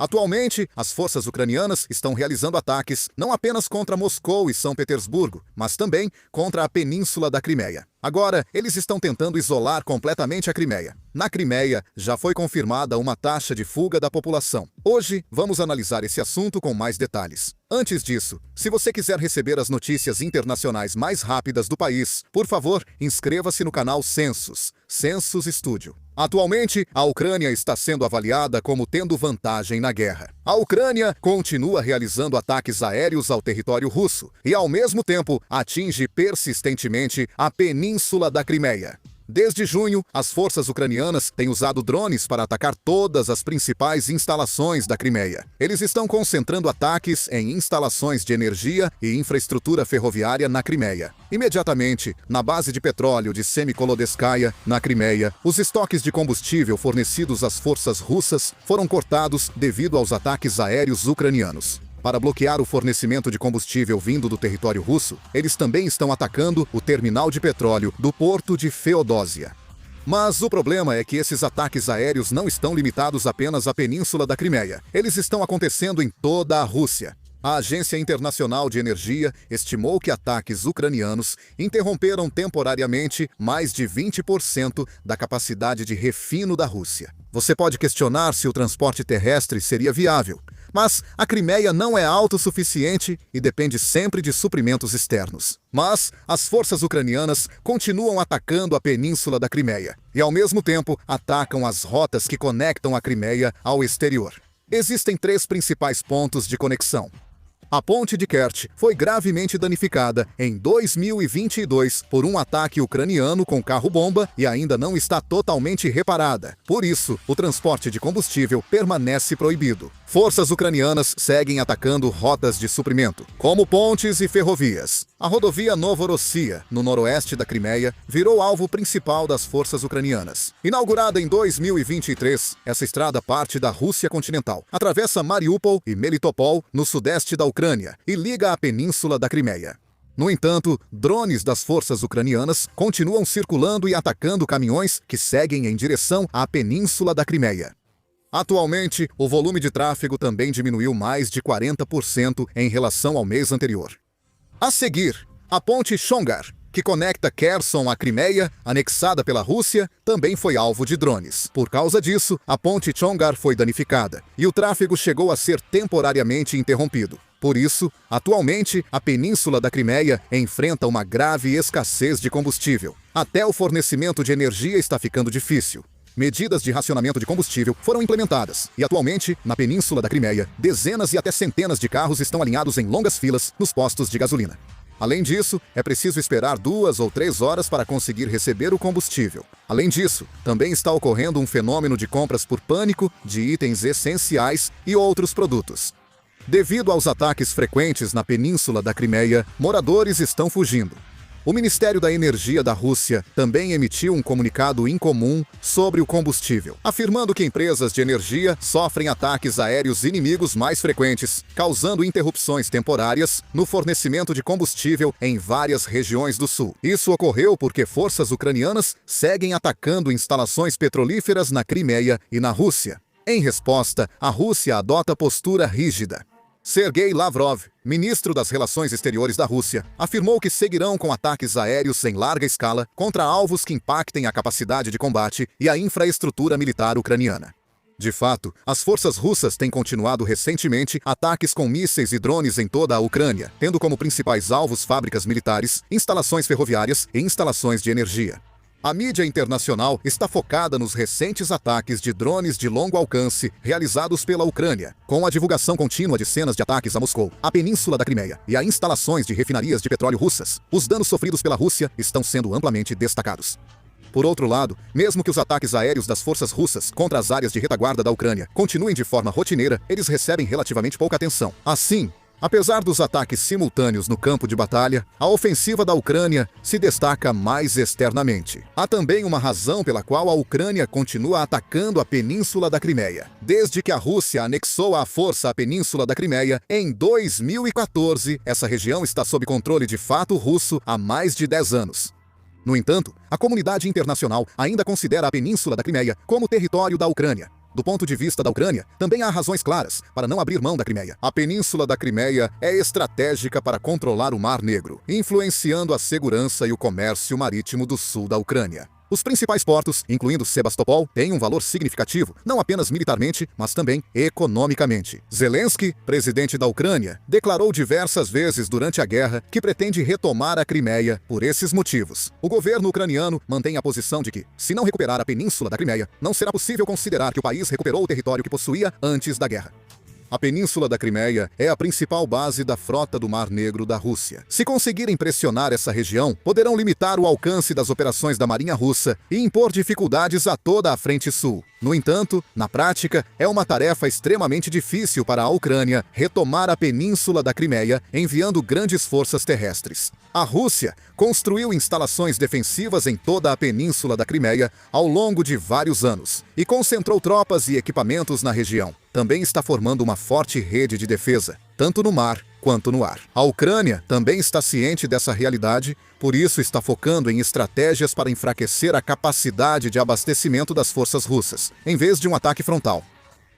Atualmente, as forças ucranianas estão realizando ataques não apenas contra Moscou e São Petersburgo, mas também contra a península da Crimeia. Agora, eles estão tentando isolar completamente a Crimeia. Na Crimeia, já foi confirmada uma taxa de fuga da população. Hoje, vamos analisar esse assunto com mais detalhes. Antes disso, se você quiser receber as notícias internacionais mais rápidas do país, por favor, inscreva-se no canal Census Studio. Atualmente, a Ucrânia está sendo avaliada como tendo vantagem na guerra. A Ucrânia continua realizando ataques aéreos ao território russo e, ao mesmo tempo, atinge persistentemente a península da Crimeia. Desde junho, as forças ucranianas têm usado drones para atacar todas as principais instalações da Crimeia. Eles estão concentrando ataques em instalações de energia e infraestrutura ferroviária na Crimeia. Imediatamente, na base de petróleo de Semikolodeskaia, na Crimeia, os estoques de combustível fornecidos às forças russas foram cortados devido aos ataques aéreos ucranianos. Para bloquear o fornecimento de combustível vindo do território russo, eles também estão atacando o terminal de petróleo do porto de Feodósia. Mas o problema é que esses ataques aéreos não estão limitados apenas à península da Crimeia. Eles estão acontecendo em toda a Rússia. A Agência Internacional de Energia estimou que ataques ucranianos interromperam temporariamente mais de 20% da capacidade de refino da Rússia. Você pode questionar se o transporte terrestre seria viável, mas a Crimeia não é autossuficiente e depende sempre de suprimentos externos. Mas as forças ucranianas continuam atacando a península da Crimeia e, ao mesmo tempo, atacam as rotas que conectam a Crimeia ao exterior. Existem 3 principais pontos de conexão. A ponte de Kerch foi gravemente danificada em 2022 por um ataque ucraniano com carro-bomba e ainda não está totalmente reparada. Por isso, o transporte de combustível permanece proibido. Forças ucranianas seguem atacando rotas de suprimento, como pontes e ferrovias. A rodovia Novorossia, no noroeste da Crimeia, virou alvo principal das forças ucranianas. Inaugurada em 2023, essa estrada parte da Rússia continental, atravessa Mariupol e Melitopol, no sudeste da Ucrânia, e liga a península da Crimeia. No entanto, drones das forças ucranianas continuam circulando e atacando caminhões que seguem em direção à península da Crimeia. Atualmente, o volume de tráfego também diminuiu mais de 40% em relação ao mês anterior. A seguir, a ponte Chongar, que conecta Kherson à Crimeia, anexada pela Rússia, também foi alvo de drones. Por causa disso, a ponte Chongar foi danificada e o tráfego chegou a ser temporariamente interrompido. Por isso, atualmente, a península da Crimeia enfrenta uma grave escassez de combustível. Até o fornecimento de energia está ficando difícil. Medidas de racionamento de combustível foram implementadas e, atualmente, na península da Crimeia, dezenas e até centenas de carros estão alinhados em longas filas nos postos de gasolina. Além disso, é preciso esperar 2 ou 3 horas para conseguir receber o combustível. Além disso, também está ocorrendo um fenômeno de compras por pânico de itens essenciais e outros produtos. Devido aos ataques frequentes na península da Crimeia, moradores estão fugindo. O Ministério da Energia da Rússia também emitiu um comunicado incomum sobre o combustível, afirmando que empresas de energia sofrem ataques aéreos inimigos mais frequentes, causando interrupções temporárias no fornecimento de combustível em várias regiões do sul. Isso ocorreu porque forças ucranianas seguem atacando instalações petrolíferas na Crimeia e na Rússia. Em resposta, a Rússia adota postura rígida. Sergei Lavrov, ministro das Relações Exteriores da Rússia, afirmou que seguirão com ataques aéreos em larga escala contra alvos que impactem a capacidade de combate e a infraestrutura militar ucraniana. De fato, as forças russas têm continuado recentemente ataques com mísseis e drones em toda a Ucrânia, tendo como principais alvos fábricas militares, instalações ferroviárias e instalações de energia. A mídia internacional está focada nos recentes ataques de drones de longo alcance realizados pela Ucrânia, com a divulgação contínua de cenas de ataques a Moscou, a península da Crimeia e a instalações de refinarias de petróleo russas. Os danos sofridos pela Rússia estão sendo amplamente destacados. Por outro lado, mesmo que os ataques aéreos das forças russas contra as áreas de retaguarda da Ucrânia continuem de forma rotineira, eles recebem relativamente pouca atenção. Assim, apesar dos ataques simultâneos no campo de batalha, a ofensiva da Ucrânia se destaca mais externamente. Há também uma razão pela qual a Ucrânia continua atacando a península da Crimeia. Desde que a Rússia anexou à força a península da Crimeia, em 2014, essa região está sob controle de fato russo há mais de 10 anos. No entanto, a comunidade internacional ainda considera a península da Crimeia como território da Ucrânia. Do ponto de vista da Ucrânia, também há razões claras para não abrir mão da Crimeia. A península da Crimeia é estratégica para controlar o Mar Negro, influenciando a segurança e o comércio marítimo do sul da Ucrânia. Os principais portos, incluindo Sebastopol, têm um valor significativo, não apenas militarmente, mas também economicamente. Zelensky, presidente da Ucrânia, declarou diversas vezes durante a guerra que pretende retomar a Crimeia por esses motivos. O governo ucraniano mantém a posição de que, se não recuperar a península da Crimeia, não será possível considerar que o país recuperou o território que possuía antes da guerra. A Península da Crimeia é a principal base da frota do Mar Negro da Rússia. Se conseguirem pressionar essa região, poderão limitar o alcance das operações da Marinha Russa e impor dificuldades a toda a frente sul. No entanto, na prática, é uma tarefa extremamente difícil para a Ucrânia retomar a Península da Crimeia enviando grandes forças terrestres. A Rússia construiu instalações defensivas em toda a Península da Crimeia ao longo de vários anos e concentrou tropas e equipamentos na região. Também está formando uma forte rede de defesa, tanto no mar quanto no ar. A Ucrânia também está ciente dessa realidade, por isso está focando em estratégias para enfraquecer a capacidade de abastecimento das forças russas, em vez de um ataque frontal.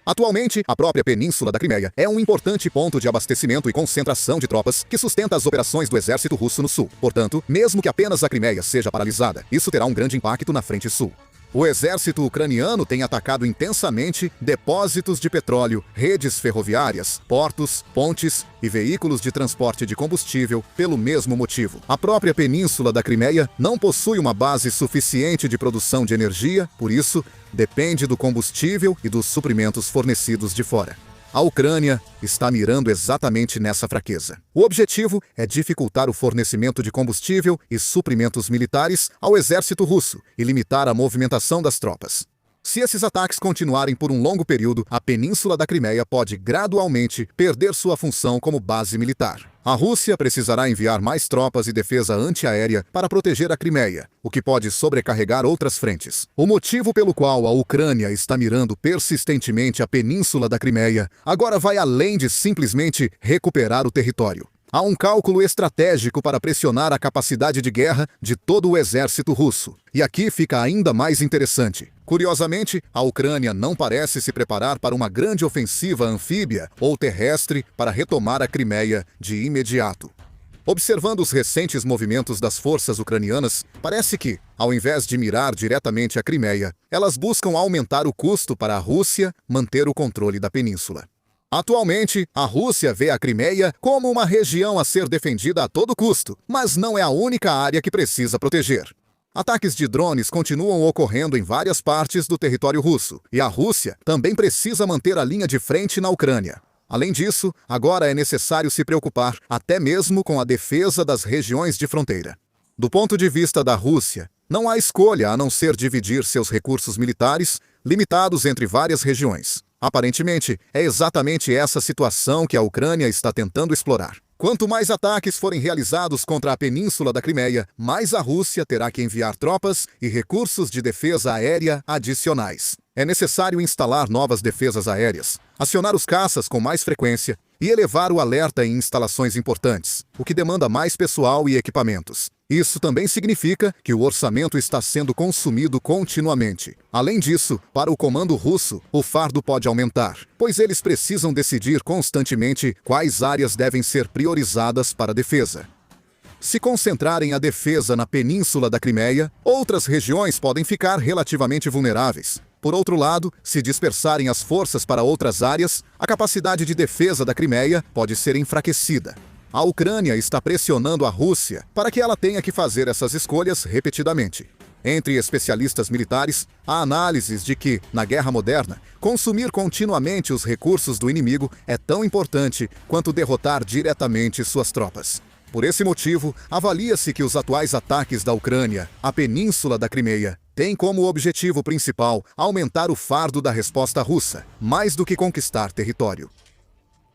Atualmente, a própria Península da Crimeia é um importante ponto de abastecimento e concentração de tropas que sustenta as operações do exército russo no sul. Portanto, mesmo que apenas a Crimeia seja paralisada, isso terá um grande impacto na frente sul. O exército ucraniano tem atacado intensamente depósitos de petróleo, redes ferroviárias, portos, pontes e veículos de transporte de combustível pelo mesmo motivo. A própria Península da Crimeia não possui uma base suficiente de produção de energia, por isso, depende do combustível e dos suprimentos fornecidos de fora. A Ucrânia está mirando exatamente nessa fraqueza. O objetivo é dificultar o fornecimento de combustível e suprimentos militares ao exército russo e limitar a movimentação das tropas. Se esses ataques continuarem por um longo período, a Península da Crimeia pode gradualmente perder sua função como base militar. A Rússia precisará enviar mais tropas e defesa antiaérea para proteger a Crimeia, o que pode sobrecarregar outras frentes. O motivo pelo qual a Ucrânia está mirando persistentemente a Península da Crimeia agora vai além de simplesmente recuperar o território. Há um cálculo estratégico para pressionar a capacidade de guerra de todo o exército russo. E aqui fica ainda mais interessante. Curiosamente, a Ucrânia não parece se preparar para uma grande ofensiva anfíbia ou terrestre para retomar a Crimeia de imediato. Observando os recentes movimentos das forças ucranianas, parece que, ao invés de mirar diretamente a Crimeia, elas buscam aumentar o custo para a Rússia manter o controle da península. Atualmente, a Rússia vê a Crimeia como uma região a ser defendida a todo custo, mas não é a única área que precisa proteger. Ataques de drones continuam ocorrendo em várias partes do território russo, e a Rússia também precisa manter a linha de frente na Ucrânia. Além disso, agora é necessário se preocupar até mesmo com a defesa das regiões de fronteira. Do ponto de vista da Rússia, não há escolha a não ser dividir seus recursos militares, limitados entre várias regiões. Aparentemente, é exatamente essa situação que a Ucrânia está tentando explorar. Quanto mais ataques forem realizados contra a Península da Crimeia, mais a Rússia terá que enviar tropas e recursos de defesa aérea adicionais. É necessário instalar novas defesas aéreas, acionar os caças com mais frequência e elevar o alerta em instalações importantes, o que demanda mais pessoal e equipamentos. Isso também significa que o orçamento está sendo consumido continuamente. Além disso, para o comando russo, o fardo pode aumentar, pois eles precisam decidir constantemente quais áreas devem ser priorizadas para a defesa. Se concentrarem a defesa na Península da Crimeia, outras regiões podem ficar relativamente vulneráveis. Por outro lado, se dispersarem as forças para outras áreas, a capacidade de defesa da Crimeia pode ser enfraquecida. A Ucrânia está pressionando a Rússia para que ela tenha que fazer essas escolhas repetidamente. Entre especialistas militares, há análises de que, na guerra moderna, consumir continuamente os recursos do inimigo é tão importante quanto derrotar diretamente suas tropas. Por esse motivo, avalia-se que os atuais ataques da Ucrânia à Península da Crimeia têm como objetivo principal aumentar o fardo da resposta russa, mais do que conquistar território.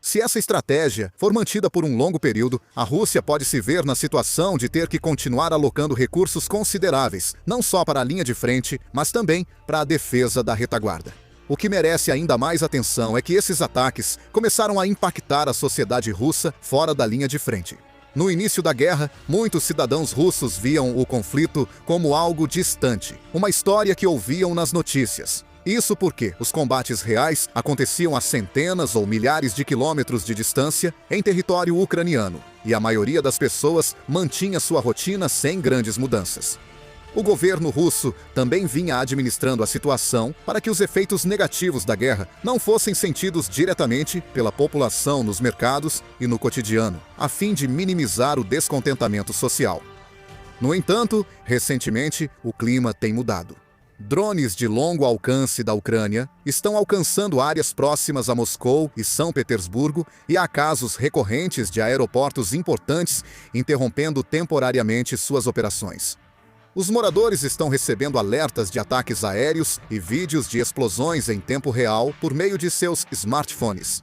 Se essa estratégia for mantida por um longo período, a Rússia pode se ver na situação de ter que continuar alocando recursos consideráveis, não só para a linha de frente, mas também para a defesa da retaguarda. O que merece ainda mais atenção é que esses ataques começaram a impactar a sociedade russa fora da linha de frente. No início da guerra, muitos cidadãos russos viam o conflito como algo distante, uma história que ouviam nas notícias. Isso porque os combates reais aconteciam a centenas ou milhares de quilômetros de distância em território ucraniano, e a maioria das pessoas mantinha sua rotina sem grandes mudanças. O governo russo também vinha administrando a situação para que os efeitos negativos da guerra não fossem sentidos diretamente pela população nos mercados e no cotidiano, a fim de minimizar o descontentamento social. No entanto, recentemente, o clima tem mudado. Drones de longo alcance da Ucrânia estão alcançando áreas próximas a Moscou e São Petersburgo, e há casos recorrentes de aeroportos importantes interrompendo temporariamente suas operações. Os moradores estão recebendo alertas de ataques aéreos e vídeos de explosões em tempo real por meio de seus smartphones.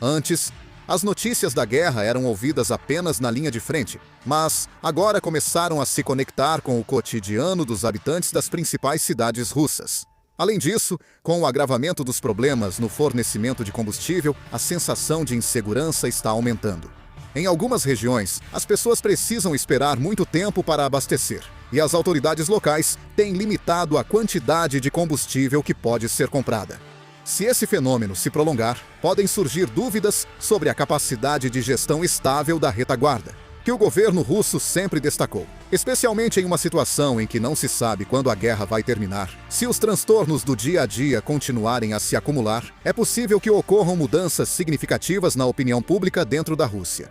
Antes, as notícias da guerra eram ouvidas apenas na linha de frente, mas agora começaram a se conectar com o cotidiano dos habitantes das principais cidades russas. Além disso, com o agravamento dos problemas no fornecimento de combustível, a sensação de insegurança está aumentando. Em algumas regiões, as pessoas precisam esperar muito tempo para abastecer, e as autoridades locais têm limitado a quantidade de combustível que pode ser comprada. Se esse fenômeno se prolongar, podem surgir dúvidas sobre a capacidade de gestão estável da retaguarda, que o governo russo sempre destacou, especialmente em uma situação em que não se sabe quando a guerra vai terminar. Se os transtornos do dia a dia continuarem a se acumular, é possível que ocorram mudanças significativas na opinião pública dentro da Rússia.